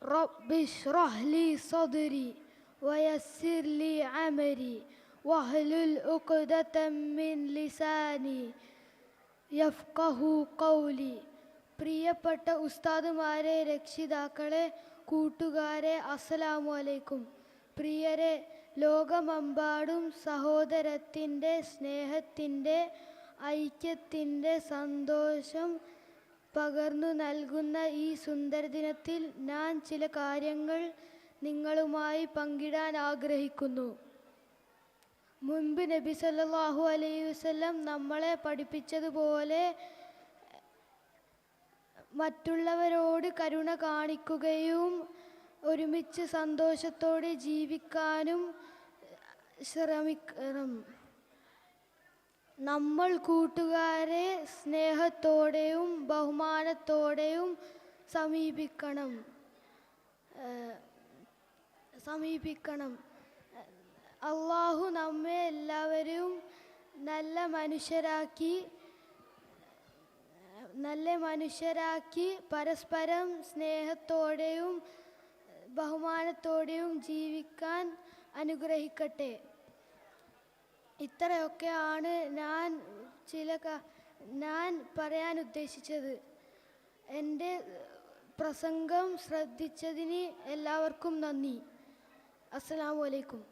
رب اشرح لي صدري ويسر لي عمري واحلل عقدة من لساني യഫ്ഖഹു ഖൗലി. പ്രിയപ്പെട്ട ഉസ്താദുമാരെ, രക്ഷിതാക്കളെ, കൂട്ടുകാരെ, അസ്സലാമു അലൈക്കും. പ്രിയരെ, ലോകമെമ്പാടും സഹോദരത്തിൻ്റെ, സ്നേഹത്തിൻ്റെ, ഐക്യത്തിൻ്റെ സന്തോഷം പകർന്നു നൽകുന്ന ഈ സുന്ദര ദിനത്തിൽ ഞാൻ ചില കാര്യങ്ങൾ നിങ്ങളുമായി പങ്കിടാൻ ആഗ്രഹിക്കുന്നു. മുൻപ് നബി സല്ലല്ലാഹു അലൈഹി വസല്ലം നമ്മളെ പഠിപ്പിച്ചതുപോലെ മറ്റുള്ളവരോട് കരുണ കാണിക്കുകയും ഒരുമിച്ച് സന്തോഷത്തോടെ ജീവിക്കാനും ശ്രമിക്കണം. നമ്മൾ കൂട്ടുകാരെ സ്നേഹത്തോടെയും ബഹുമാനത്തോടെയും സമീപിക്കണം. അള്ളാഹു നമ്മെ എല്ലാവരും നല്ല മനുഷ്യരാക്കി പരസ്പരം സ്നേഹത്തോടെയും ബഹുമാനത്തോടെയും ജീവിക്കാൻ അനുഗ്രഹിക്കട്ടെ. ഇത്രയൊക്കെയാണ് ഞാൻ പറയാൻ ഉദ്ദേശിച്ചത്. എൻ്റെ പ്രസംഗം ശ്രദ്ധിച്ചതിന് എല്ലാവർക്കും നന്ദി. അസ്സലാമു അലൈക്കും.